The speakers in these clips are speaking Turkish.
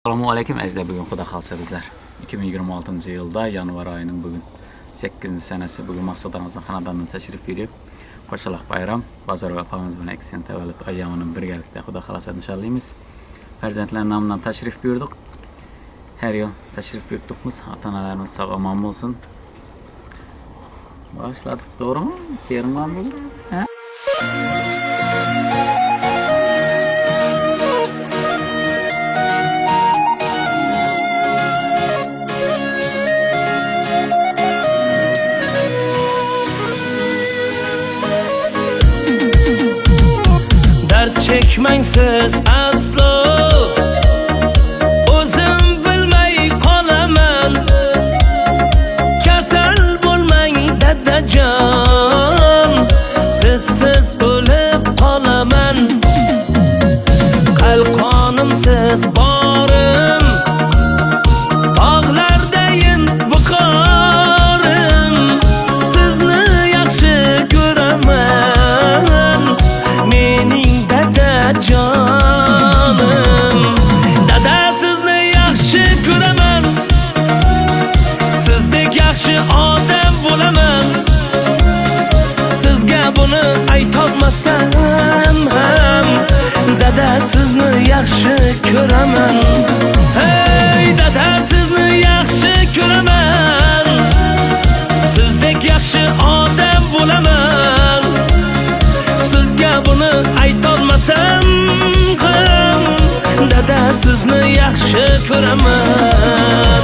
Assalomu alaykum azizlar, bugun xudo xolsa bizlar 2026-yilda yanvar oyining bugun 8-sanasi bugun maqsadimizning xonadonidan tashrif buyurib qo'shaloq bayram bozor va opamiz bilan eksen tavallud ayyomini birgalikda xudo xolsa nishonlaymiz. Farzandlar nomidan tashrif buyurdik. Har yil tashrif buyurdikmiz. Ota-onalarimiz sog' omon bo'lsin. Boshladik, to'g'rimi? Terimlarimiz. Ha? Çekmensiz aslo o'zim bilmay qolaman, kasal bo'lmang dadajon, sizsiz o'lib qolaman. Qalqonimsiz borim, tog'lardayin viqorim, sizni yaxshi ko'raman, mening dadajonim. Dada sizni yaxshi ko'raman, sizdek yaxshi odam bo'laman. Sizga buni aytolmasam ham, dada sizni yaxshi ko'raman. Hey dada sizni yaxshi ko'raman, sizdek yaxshi odam bo'laman. Sizga buni aytolmasam ham, dada sizni yaxshi ko'raman.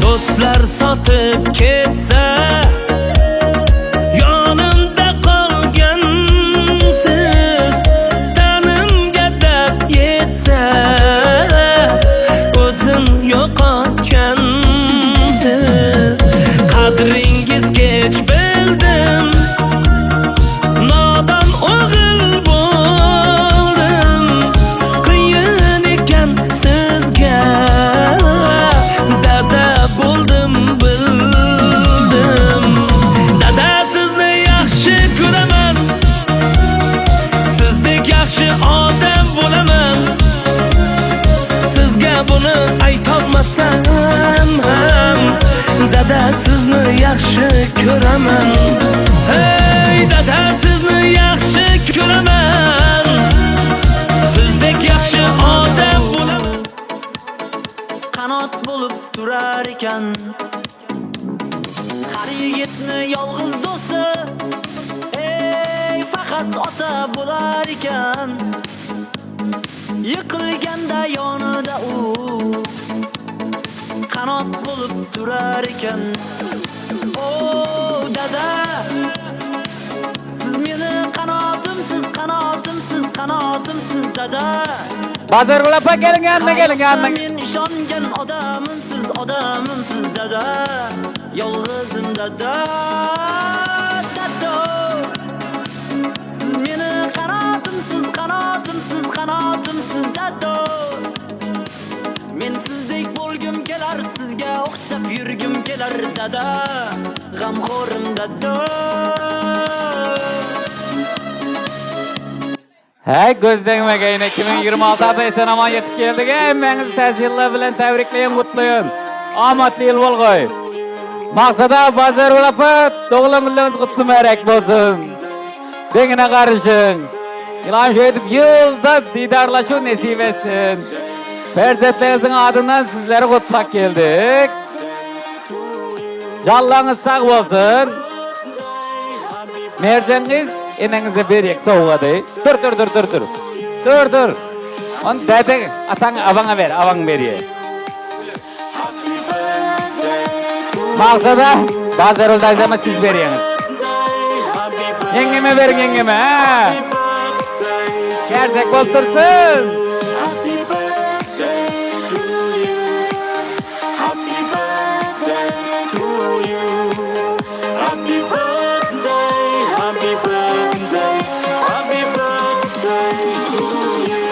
Do'stlar sotib ketsa, yonimda qolgansiz, tanimga dab yetsa, o'zin yo'qotgansiz. Qadringiz kech bildim, nodon o'g'il bo'ldim. Qiyin ekan sizga dada bo'ldim bildim. Dada sizni yaxshi ko'raman, sizdek yaxshi odam bo'laman. Sizga buni aytolmasam ham, dada sizni yaxshi ko'raman. Hey dada sizni yaxshi ko'raman, sizdek yaxshi odam bo'laman. Qanot bo'lib turar ekan har yigitni yolg'iz do'sti, ey faqat ota bo'lar ekan. Yiqilganda yonida u qanot bo'lib turar ekan. O dada, siz meni qanotimsiz, qanotimsiz, qanotimsiz dada. Bozor bo'lib kelinganmi? Men ishongan odamimsiz, odamimsiz dada. Yolg'izim dada, dada. Siz meni qanotimsiz, qanotimsiz, qanotimsiz dada. Men sizdek bo'lgim kelar, sizga o'xshab yurgim kelar dada. G'amxo'rim dada. Hey ko'zdagmagan 2026 eson omon yetib keldik. Hammangizni ta'ziylar bilan tabriklayman, qutlayman. Omadli yil bo'lg'ay. Maqsada bozor bo'lib, tug'ilgan kunlaringiz qutlu muborak bo'lsin. Dengina qarishing. Ilohim shu etib yilda didorlashuv nasib etsin. Farzandlaringizning adından sizlarga qutlab keldik. Jonlaringiz sog' bo'lsin. Merjangiz enangizga berek sovg'adi. Tur. Onu dede atang abanga ver, abang beriye. Maqsada bozor oldaysa siz beriyiniz. Yengeme verin yengeme. gerçek oltursun. Happy birthday to you. Happy birthday to you. Happy birthday, happy birthday, happy birthday to you.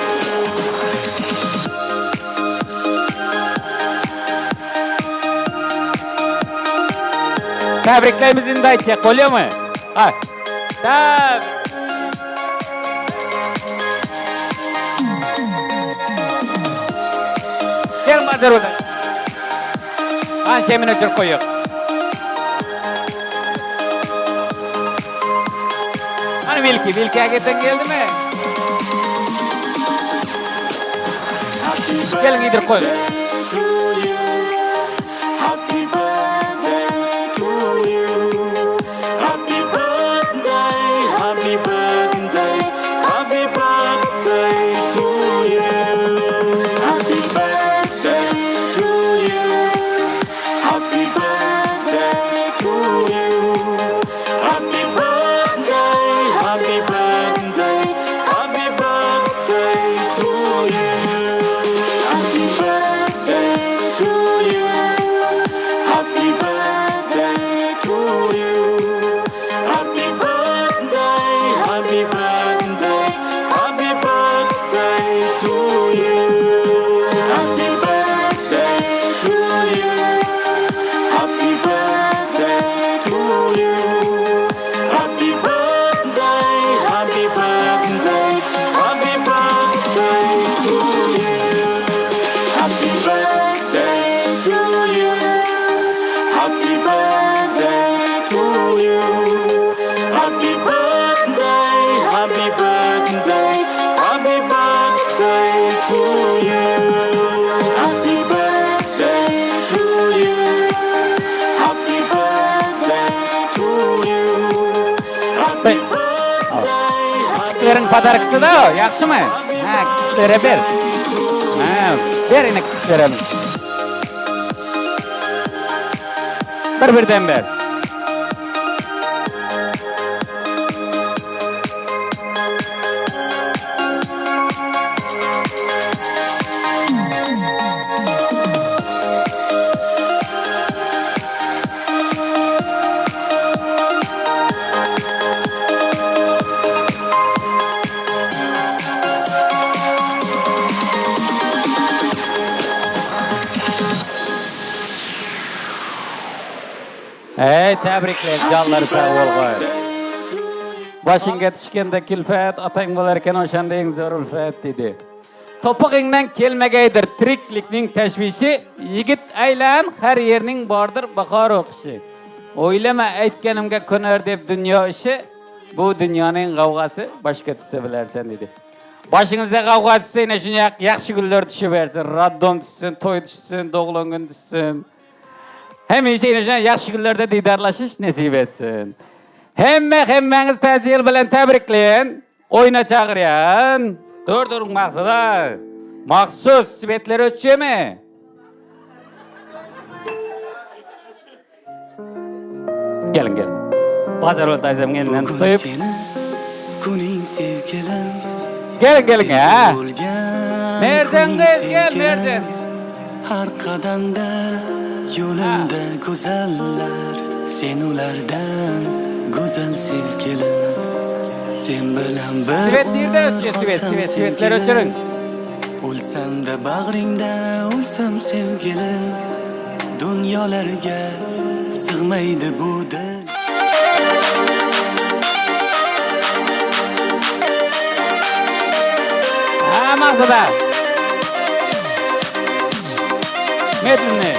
Tebriklerimizi de aytacak, oluyor mu? Ha. Tamam. Gel mazhar burada. Ha, şemin öçür koyuyor. Hani Vilki hakikaten geldi mi? Gelin gidir koy. To you. Happy birthday to you. Happy birthday, happy birthday, happy birthday to you. Happy birthday to you. Happy birthday to you. Happy birthday, happy birthday, happy birthday to you. Happy birthday to you. Happy birthday to you. Happy birthday, happy birthday, happy birthday to you. Happy birthday to you. Happy birthday to you. Happy birthday, happy birthday, happy birthday to you. Happy birthday to you. Happy birthday to you. Happy birthday, happy birthday, happy birthday to you. Happy birthday to you. Happy birthday to you. Happy birthday. Küçüklerin padarkısı da o, yakşı mı? Ha, küçüklere ver. Ha, ver yine küçüklere. Birden ver. Hey, tebrikler, canları sağ ol koy. Başınga tushganda kulfat, otang bo'larkan o'shanda eng zo'r ulfat dedi. To'pig'ingdan kelmagaydir tiriklikning tashvishi, yigit aylan har yerning bordir bahor o'qishi. O'ylama aytganimga ko'nar deb dunyo ishi, bu dunyoning g'avg'asi boshqa tushsa bilarsan dedi. Boshingizga g'avg'o tushsa, yana shunday yaxshi kunlar tushaversin, raddom tushsin, to'y tushsin, tug'ilgan kun tushsin. Hamisha yana yaxshi kunlarda diydarlashish nasib etsin. Hemmangiz ta'ziyel bilan tabriklang. O'yna chaqirgan. Dur maqsada. Maxsus svetlar o'chimi? Gelin. Bazar o'rtazimga endi tutib. Kuning sevgilim. Gelin ha. Merjangiz gel, Merjan. Har qadamda yo'limda go'zallar, sen ulardan go'zal sevgilim. Sen bilan bir Svet nerede o'chish? Svetlar o'chiring. O'lsam-da bag'ringda, o'lsam sevgilim. Dunyolarga sig'maydi bu dil. Ha, maqsada. Medlinni.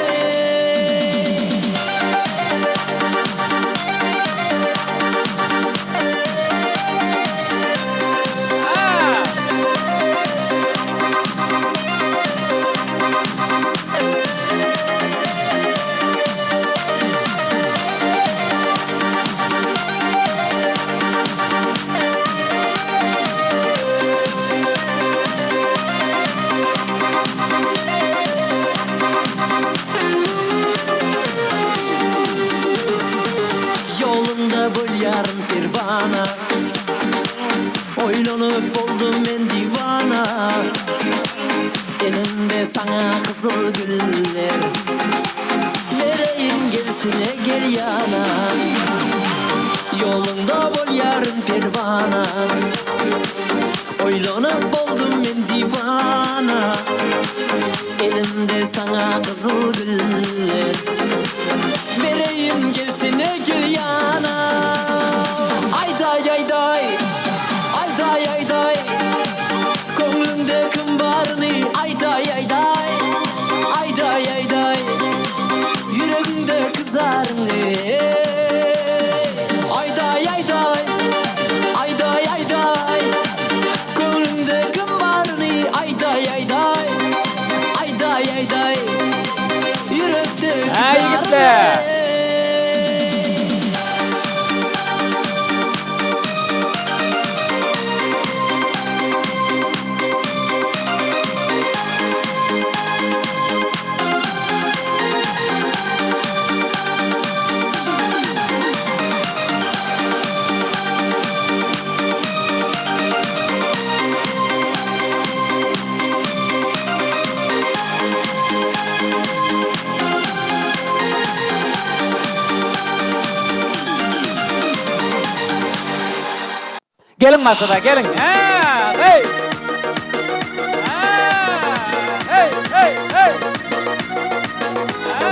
boldum men divana. Elimde sana kızıl güller, vereyim gelsine gel yana. Yolunda bol yarın pervana. Oylanıp boldum men divana. Elimde sana kızıl güller, vereyim gelsine gel yana. Ayday ayday, ayday ayday, koynumda kim barını ayday ayday, ayday ayday, yüreğimde kızarını. Ayday ayday, ayday ayday, koynumda kim barını ayday ayday, ayday ayday, yürekte kızarını. Gelin masada gelin. Ha, hey. Ha, hey hey hey. Ha.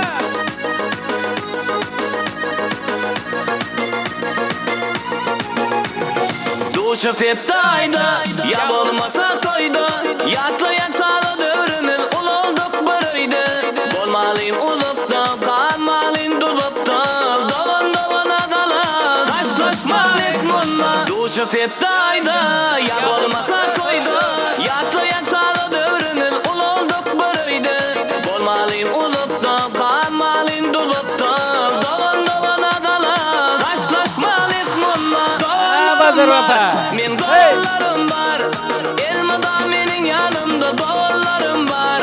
Duşu feptayda, ya olmasa toyda. Yaklayan çağla dövrümün ul olduk barıydı. Bolmalıyım ulukta, kalmalıyım dulukta. Dolun doluna kalan, taşlaşmalıyım bununla. Duşu feptayda, ya olmasa toyda. Yaklayan çağla dövrümün ul olduk barıydı. Bolmalıyım ulukta, kalmalıyım dulukta. Dolun doluna kalan, taşlaşmalıyım bununla. Bazır baba. Men dolarım var, elmada menin yanımda dolarım var.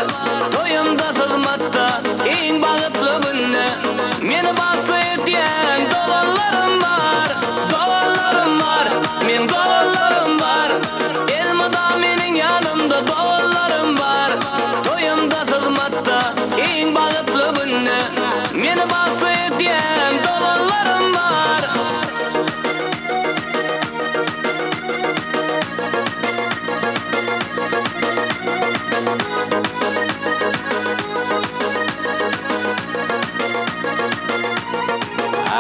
Toyumda sızmatta, en bağıtlı günne. Meni baktı etiyen dolarlarım var, dolarlarım var. Men dolarım var, elmada menin yanımda dolarım var. Toyumda sızmatta, en bağıtlı günne. Meni baktı etiyen dolarlarım var.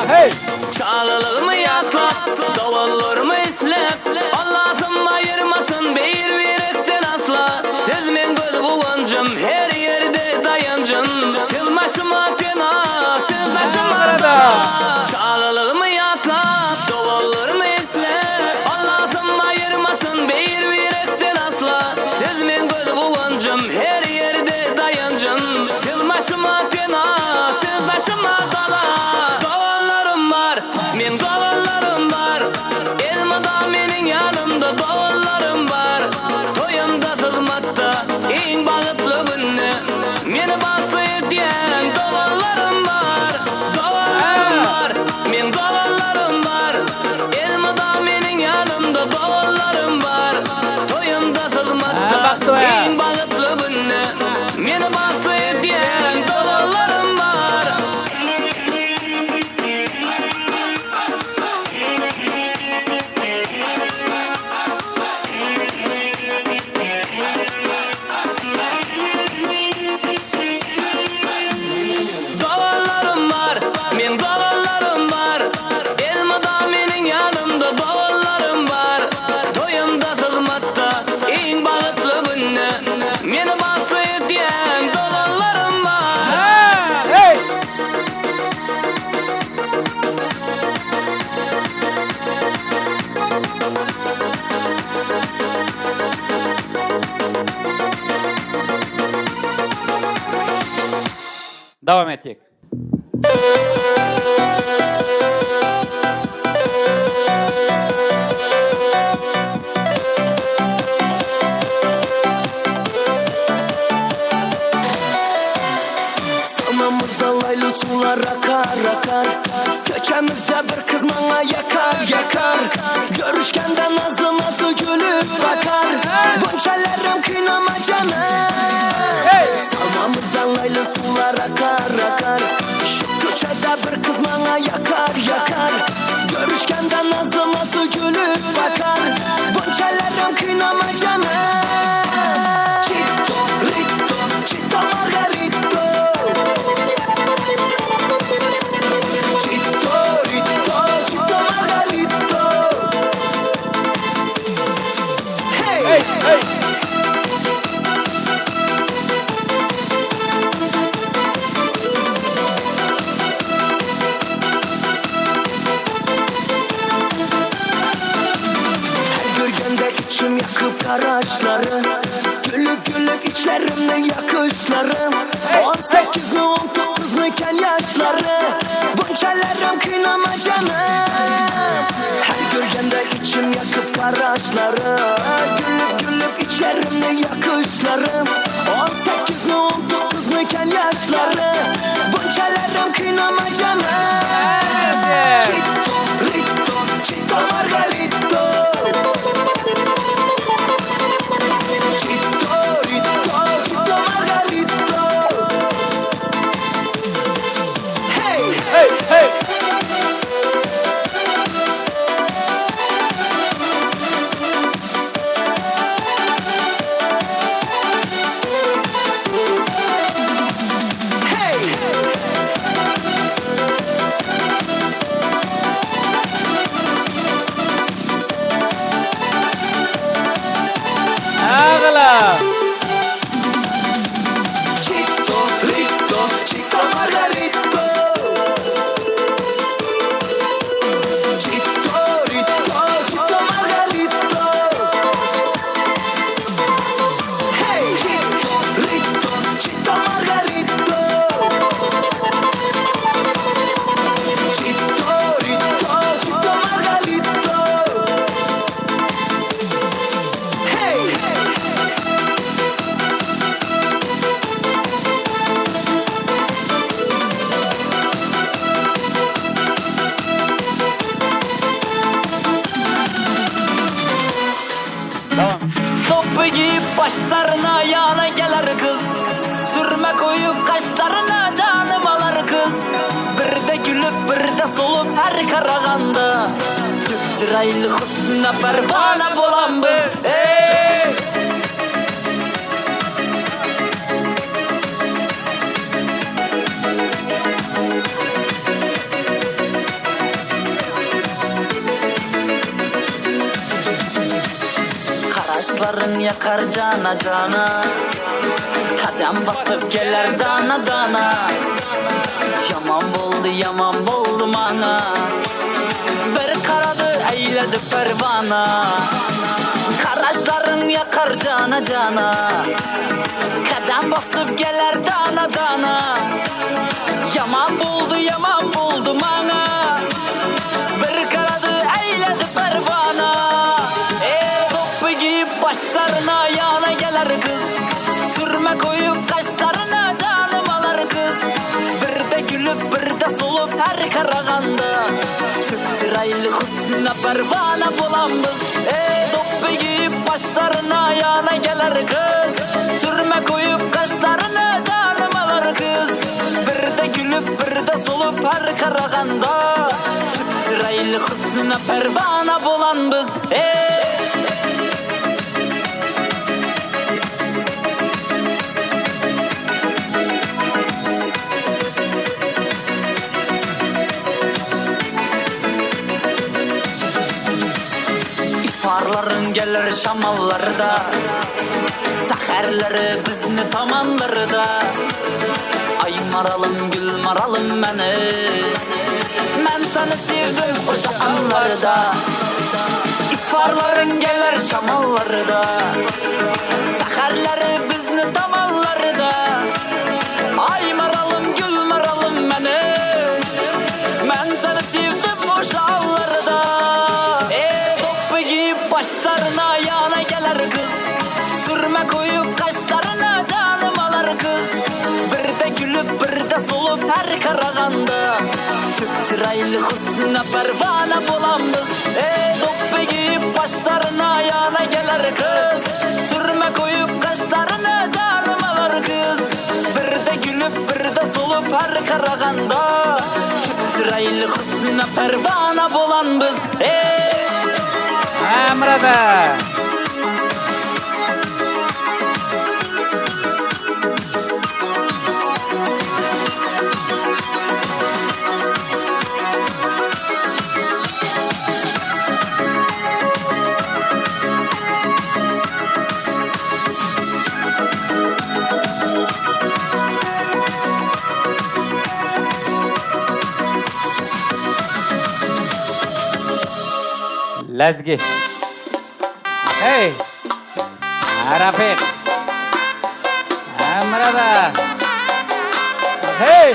Hey. Çalılır mı yakla, davulur mu islep? Allah'ım ayırmasın bir virikten asla. Siz men göz kuvancım, her yerde dayancım. Siz başıma fena, siz başıma da. Çalılır mı yakla, davulur mu islep? Allah'ım ayırmasın bir virikten asla. Siz men göz kuvancım, her yerde dayancım. Siz başıma fena, siz başıma kala. Men dolarlarım var, elmada menin yanımda dolarlarım var. Toyumda sızmatta, en bağıtlı günne. Meni baktı etiyen dolarlarım var, dolarlarım var. Men dolarlarım var, elmada menin yanımda dolarlarım var. Toyumda sızmatta, en bağıtlı günne. Meni baktı etiyen dolarlarım var. Dolarlarım var, men dolarlarım var. Elmada menin yanımda dolarlarım var. Toyumda sızmatta, en bağıtlı günne. Meni baktı etiyen dolarlarım var. Ha, hey. Devam edecek. Sanamızda laylı sular akar akar. Köçemizde bir kız bana yakar yakar. Görüşkende nazlı nazlı gülüp bakar. Görgende içim yakıp karaçları, gülüp gülüp içlerimde yakışlarım. 18 mi 19 mu ken yaşları, bunçelerim kıynama canım. Her görgende içim yakıp karaçları, gülüp gülüp içlerimde yakışlarım. 18 mi 19 mu ken yaşları, bunçelerim kıynama canım. Chito, Rito, Chito Margarito. Chito, Rito, Chito Margarito. Hey, Hey, hey. hey. Ağla. Chito, Rito, Chito Margarito. Chito, Rito, Chito Margarito. Hey, Chito, Rito, Chito Margarito. Chito, Rito, Chito Margarito. Hey. Tamam. Topu giyip başlarına ayağına gelir kız. Sürme koyup kaşlarına canım alır kız. Bir de gülüp bir de solup her karaganda. Çıpçıraylı husna pervane bolan biz. Hey! Kaşların yakar cana cana, kadem basıp gelir dana dana. Yaman boldu mana, bir karadı eyledi pervana. Kaşların yakar cana cana, kadem basıp gelir dana dana. Yaman boldu mana, bir karadı eyledi pervana. Topu giyip başlarına ayağına gelir kız. Sürme koyup kaşlarına canım alır kız. Bir de gülüp bir de solup her karaganda. Çıpçıraylı husna pervane bolan biz. Topu giyip başlarına ayağına gelir kız. Sürme koyup kaşlarına canım alır kız. Bir de gülüp bir de solup her karaganda. Çıpçıraylı husna pervane bolan biz. İfarların gelir şamallarda, saherleri bizni tamanlarda. Ay maralım gül maralım beni, ben seni sevdim o şamallarda. İfarların gelir şamallarda, saherleri bizni tamanlarda. Ay maralım gül maralım beni, ben seni sevdim o şamallarda. Topu giyip başlarına ayağına gelir kız. Sürme koyup kaşlarına canım alır kız. Bir de gülüp bir de solup her karaganda. Çıpçıraylı husna pervane bolan biz. Topu giyip başlarına ayağına gelir kız. Sürme koyup kaşlarına canım alır kız. Bir de gülüp bir de solup her karaganda. Çıpçıraylı husna pervane bolan biz. Emrede. Lezgi. Hey. Rafiq. Merhaba. Hey.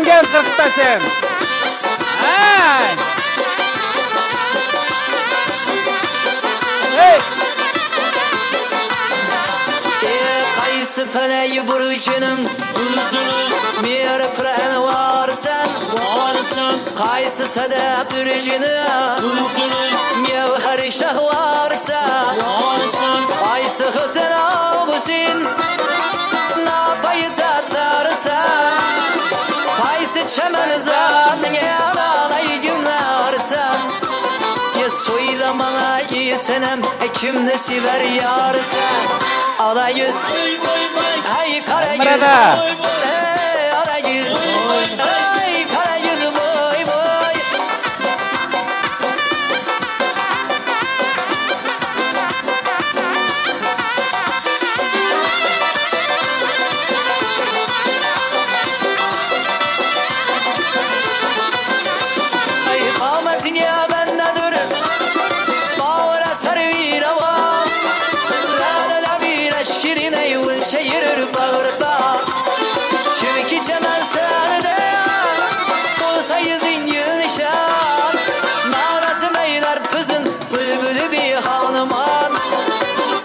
Gel 40 taşın. Hey. Hey. Qaysı feleği burcunun bir pren varsan Qaysı sadaq ürcünün Mevher şah varsa Qaysı hıtın ağusın Napayı tatarsan Qaysı çemen zadın yalanay günarsan Ya soylamana iyi senem Kimde siver yarsan Ala yüz Ay kara yüz Merhaba. Ala yüz Ay kara yüz boy boy Ay kâmetin ya bende dur Bağıra sarı hava La bir aşkirine yuvun çeyirir bağırda Çünkü çemen sende Olsa yüzün yıl nişan Mağarası meyler tüzün Bülbülü bir hanıman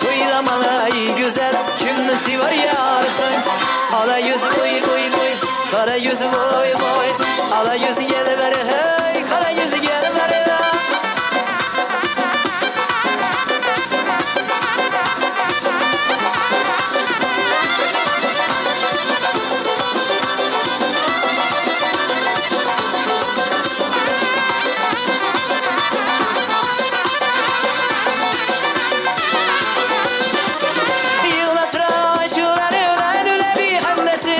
Suylamana iyi güzel Kim nesi var yarsın Ala yüz boy boy boy Kara yüz boy boy Ala yüz gel ver hey Kara yüz gel ver Yılda tıraşıları öyle bir handesi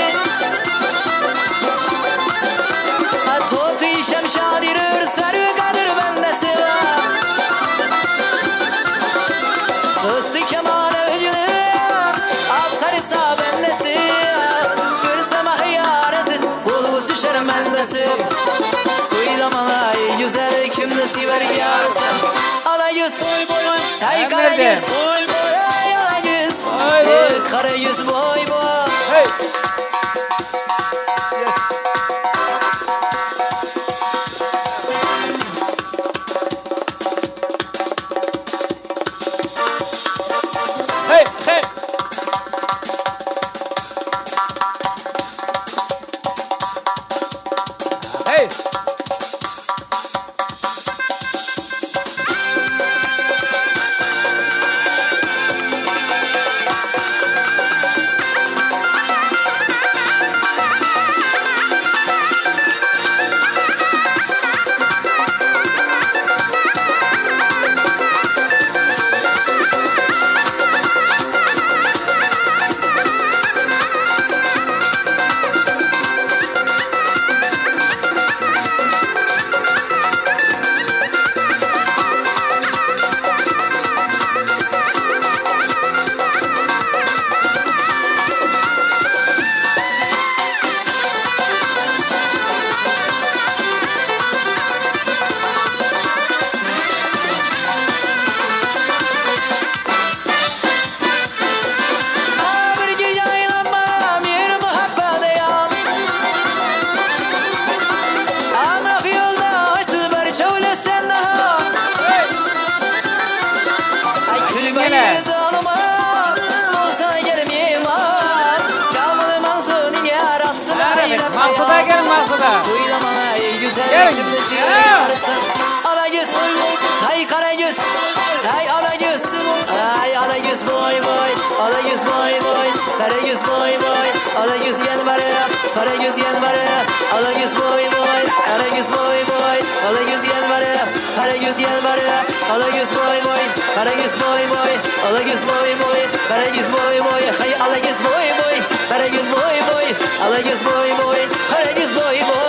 Totu işem şadirür sarı kadır bendesi Hısı keman öcünü Aktarısa bendesi Görsem ahiyaresi Bulgusu şermendesi Suylamana güzel kimde siver yarsan Ala yüz Ay kara yüz Ay ala yüz Kara yüz boy boy Hey. Yes. Hey, hey. Hey. Maqsada gelin maqsada. Soylamana güzel Gelin. kimdesi Ya. varsa Ala yüz Hay kara yüz Hay ala yüz Hay ala yüz boy boy Ala yüz boy boy Kara yüz boy boy Ala yüz gel bana Kara yüz gel bana Ala yüz boy boy Kara yüz boy boy ala güzel var ya, ala güzel var ya, ala güz boy boy, ala güz boy boy, ala güz boy boy, ala güz boy boy, hay ala güz boy boy, ala güz boy boy, ala güz boy boy, ala güz boy boy.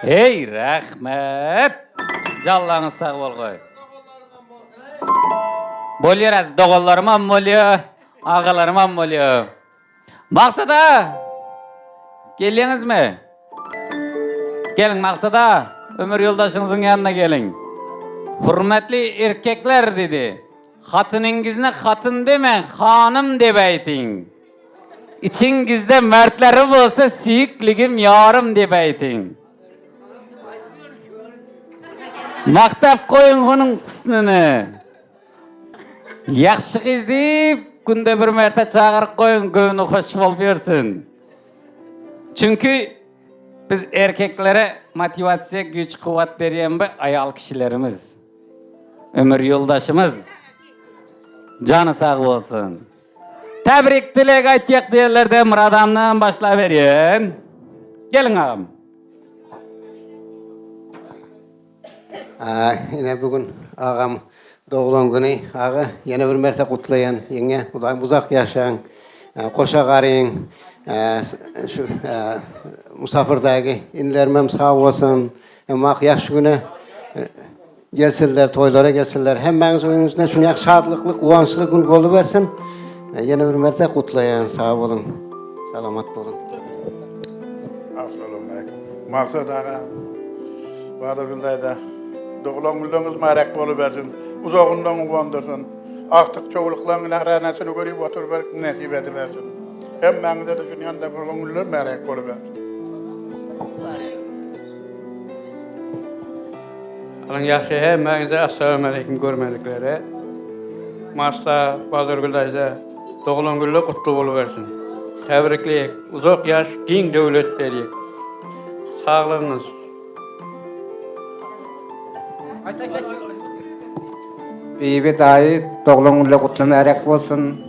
Hey, rahmet. Jallağınız sağ bolgoy. Bolyeraz, doğullarım am bolyo, ağalarım am bolyo. Maksada, geliniz mi? Gelin maksada, ömür yoldaşınızın yanına gelin. Hürmetli erkekler dedi. Hatıningizne hatın demen, hanım debeytin. İçingizde mertleri bolsa siyikligim yarım debeytin. Maktap koyun onun husnunu. Yaxşı kız deyip, günde bir merte çağırıp koyun, göğünü hoş bol versin. Çünkü biz erkeklere motivasiya, güç, kuvvet veriyen bir ayal kişilerimiz. Ömür yoldaşımız. Canı sağ olsun. Tebrik dilek aytyak diyenlerde Muradam'dan başla verin. Gelin ağam. Yine bugün ağam doğulan günü ağa yine bir merte kutlayan yenge uzak yaşayan koşa qarayın şu musafirdagi inlermem sağ olsun ama yaş günü gelsinler toylara gelsinler hemmeniz önünüzde şunu yak şadlıklı kuvançlı gün bolu versin yine bir merte kutlayan sağ olun selamat olun. Assalamu alaykum. Maksud ağa Bahadır Gülday'da doğulan güllüğünüz marek bolu versin. Uzağından uvandırsın. Artık çoğuluklarının ahranasını görüp oturup nasip ediversin. Hem mənizde de şunun yanında doğulan güllüğün marek bolu versin. Alın yaxşı hemmeğinize assalamu aleykum görmedikleri. Masta Bahadır Gülday'da doğulan güllü kutlu boluversin. Tebrikleyek, uzak yaş, keng devlet veriyek. Sağlığınız. Bibi dayı doğulunla kutlamayarek olsun.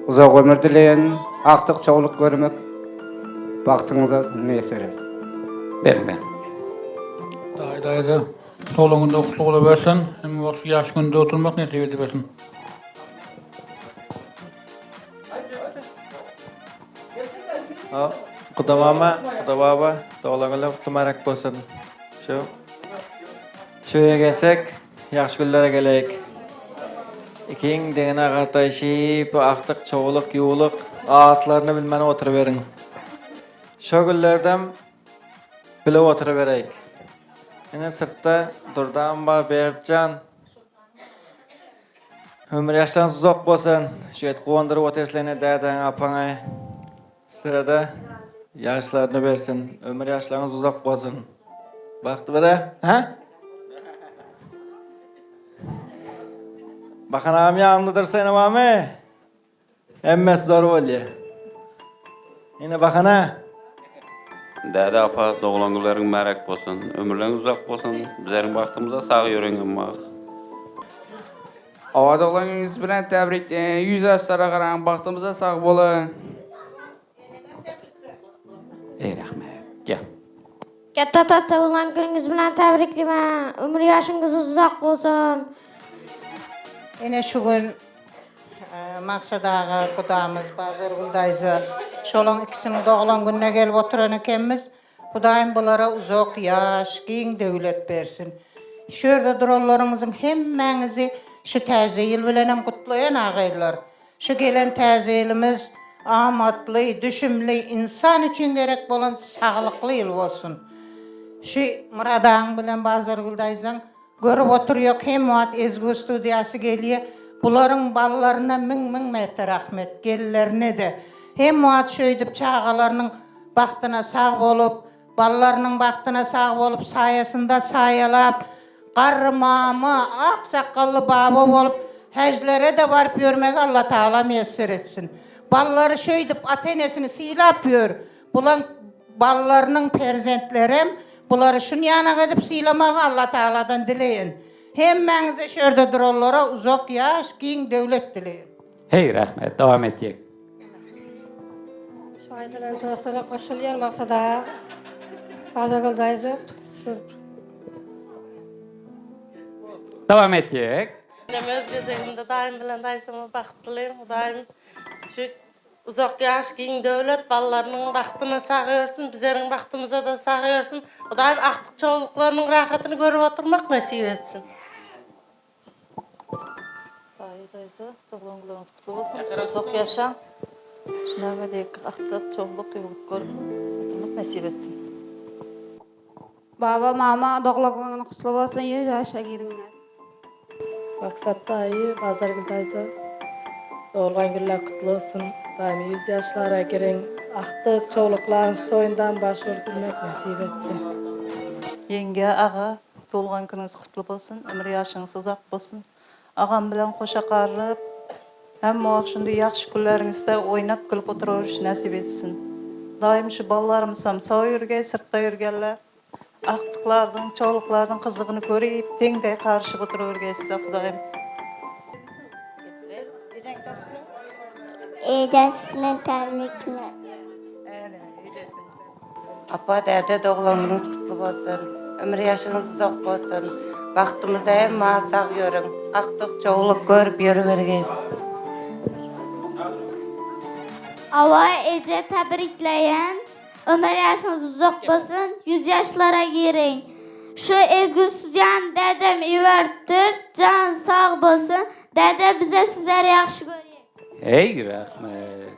Uzak ömür dileyin. Artık çoğuluk görmek. Baktığınıza meselesi. Ben. Dayda tolongunda kutlu olaversin. Hem vakti yaş günde oturmak nasip ediversin. Kuda mama, kuda baba, doğulanıyla kutlumarak bolsun. Şöyle gelsek, yaxşı günlere gelek. İkin degine qartayşıp, artık çoğuluk, yuğuluk, ağıtlarını bilmeni oturuverin. Şu günlerden bile oturuvereyik. Yine sırtta durdan var Berkcan. Ömür yaşlarınız uzak bolsun. Şu et kuvandırıp oterslerine daydan apana. Sırada yaşlarını versin. Ömür yaşlarınız uzak bolsun. Baktı bire, ha? Bakın ağam yanındadır senin ağamı. Emmesi zor oluyor. Yine bakın ha. Dede apa doğulan günlerin merak bolsun, ömürlerin uzak bolsun. Bizlerin vaxtımızda sağ yörengen maq. Avada olanınız bilen tebrik. Yüz yaşlara qaran baxtımıza sağ bolun. Ey rahmet. Gel. Katta tata ulan gününüz bilen tebriklime. Ömür yaşınız uzak olsun. Yine şu gün Maksad ağa, kudamız, Bahadır Gülday'ı şolun ikisinin doğulan gününe gelip oturan ekemiz. Kudayım bunlara uzak yaş, keng devlet versin. Şöyle durallarımızın hemmenizi şu təze yıl bilenem kutlayan ağaylar. Şu gelen təze yılımız amatlı, düşümlü, insan için gerek olan sağlıklı yıl olsun. Şu Muradağın bilen Bahadır Gülday'ın görüp oturuyor, hem vaat ezgu studiyası geliyor. Bunların ballarına min merte rahmet, gellerine de. Hem vaat şöydüp çağalarının baktına sağ olup, ballarının baktına sağ olup, sayasında sayalap, karmamı, ak sakallı baba olup, heclere de varıp görmek Allah Teala müyesser etsin. Balları şöydüp atenesini silap yor. Bulan ballarının perzentlerim, bunları şun yana gidip silamağı Allah Teala'dan dileyin. Hemmenize şöyle durallara uzak yaş, keng devlet dileyin. Hey rahmet, devam edecek. Şahitlerin dostlara koşulayan maksada Bazarguldayza. Devam ettik. Öz gözegimde daim bilen daysama baxtlıyım. Daim şu uzak yaş giyin devlet ballarının baxtına sağıyorsun, bizlerin baxtımıza da sağıyorsun. O daim aktık çoğuluklarının rahatını görüp oturmak nasip etsin. Dayıdaysa, doğulan kutlu olsun. Uzak yaşa. Şunama deyik, aktık çoğuluk yoluk görüp oturmak nasip etsin. Baba, mama, doğulan kutlu olsun, 100 yaşa girinler. Maksat dayı, Bazarguldaysa, doğulan günler kutlu olsun. Daimi 100 yaşlara girin. Aktık çoğuluklarınız toyundan baş örtülmek nasip etsin. Yenge, ağa, doğulan gününüz kutlu olsun. Ömür yaşınız uzak olsun. Ağam bilen koşa qarrıp, hem o şunda yaxşı günlerinizde oynap kılıp oturuş nasip etsin. Daim şu ballarımızam sağ yürgey, sırtta yürgerler. Aktıklardan, çoğuluklardan kızlığını görüp, tengde karşı oturuyor size Xudayım. Ecesinin təbrikini. Apa, dədə doğulanınız kutlu olsun. Ömür yaşınız uzak olsun. Vaxtımızda hem sağ görün. Aktık çoğuluk görüp yürüvergeyiz. Ava Ece təbrikləyin. Ömür yaşınız uzak olsun, 100 yaşlara girin. Şu ezgüsüzcan dedem üvertir, can sağ olsun. Dede bize sizler yaxşı göreyim. Ey rahmet.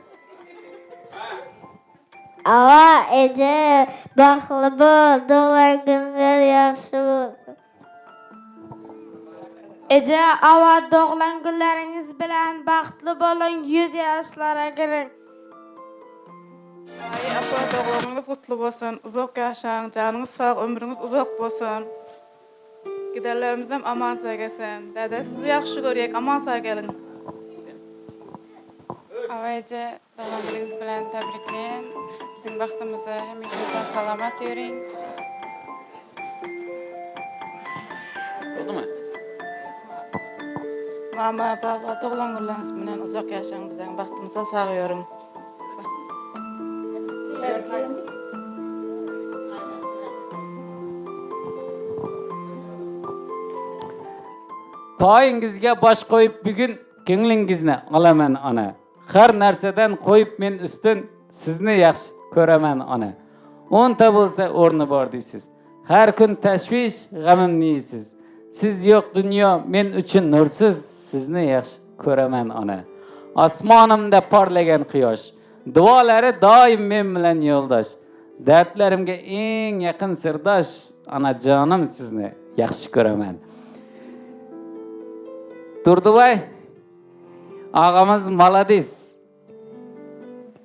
Ava Ece, baxlı bol, dolan günler yaxşı olsun. Ece, ava doğulan günleriniz bilen baxtlı bolun, 100 yaşlara girin. Ay apa doğulanınız kutlu olsun. Uzak yaşayın, canınız sağ, ömrünüz uzak olsun. Giderlerimiz hem aman sağ gelsin. Dede sizi yaxşı göreyek, aman sağ gelin. Ava Ece, doğulan gününüz bilen təbrikləyin. Bizim baxtımıza həmişə sağ salamat yürüyün. Oldu mu? Mama, baba, doğulan günleriniz bilen uzak yaşayın, bizim baxtımıza sağ yürüyün. Payingizga bosh qo'yib bugun ko'nglingizni olaman ona. Har narsadan qo'yib men ustun sizni yaxshi ko'raman ona. 10 ta bo'lsa o'rni bor deysiz. Har kun tashvish, g'amimni yeysiz. Siz yo'q dunyo men uchun nursiz, sizni yaxshi ko'raman ona. Osmonimda porlagan quyosh, duolari doim men bilan yo'ldosh. Dardlarimga eng yaqin sirdosh, onajonim sizni yaxshi ko'raman. Turdubay, ağamız maladiz.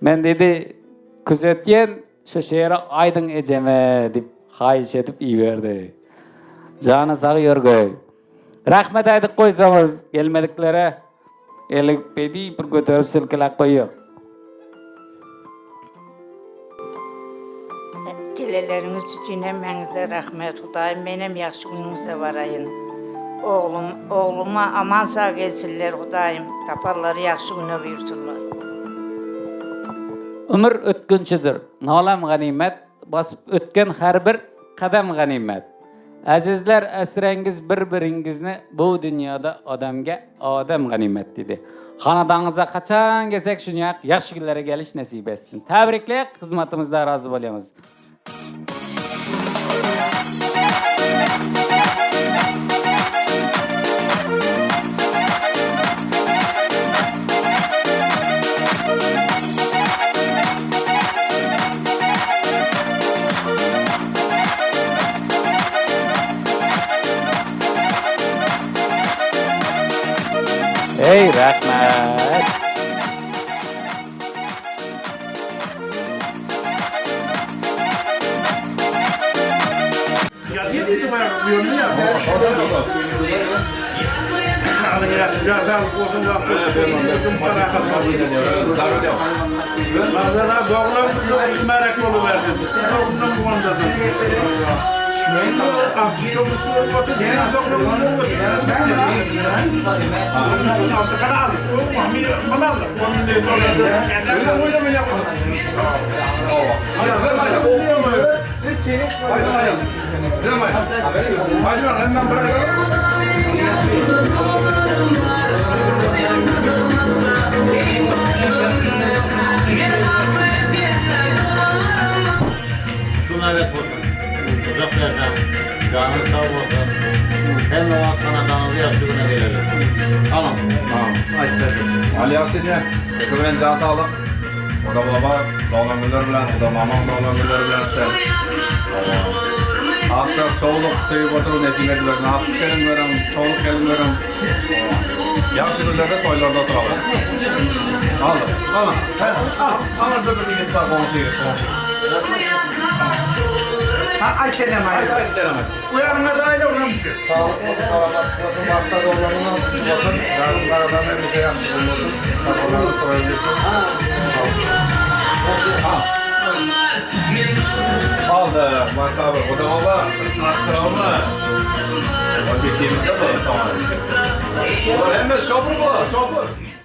Men dedi, kuzatgan şu şehre aydın eceme deb xahish etib iverdi. Jani sağ yurgay. Rahmat aytib qo'ysangiz, kelmadiklari elib bedi bir ko'tarib silkilab qo'yuq. Geleleriniz için hemenize rahmet. Xudayım benim yaxşı gününüze varayın. Oğluma aman sağ gelsinler Xudayım. Taparları yaxşı güne buyursunlar. Ömür ötkinchidir. Nolam g'animat, bosib o'tgan har bir qadam g'animat. Azizlar, asrangiz bir-biringizni bu dunyoda odamga odam g'animat dedi. Xonadoningizga qachon kelsak shunday yaxshi kunlarga kelish nasib etsin. Tabriklar, xizmatimizdan rozi bo'lamiz. Ey rahmat. Tunavet olsun. Uzak yaşam. Canın sağ olsun. Hem de o kanadanızı yaşına verelim. Tamam. Tamam. Ali Yaşıcı, ökümen can sağlık. O da baba, doğlangılar bilen, o da mamam doğlangılar bilen. Artık çoğuluk söyüp oturup nesip ediyorsun. Artık gelin görüm, çoğuluk gelin görüm. Yaxşı günlerde toylarda oturalım. Aldı. Tamam. Anırsa bir gidip var konuşuyor. Ay senem ay. Uyanına da aile oradan düşüyor. Sağlıklı, sağlıklı olsun. Başta da olanına olsun. Yarın karadan bir şey yapsın olsun. Onları koyabilirsin. Aldı. Başta abi. O da baba. Açtıralım mı? O bir kimse de. Tamam. Hem de şoför bu. Şoför.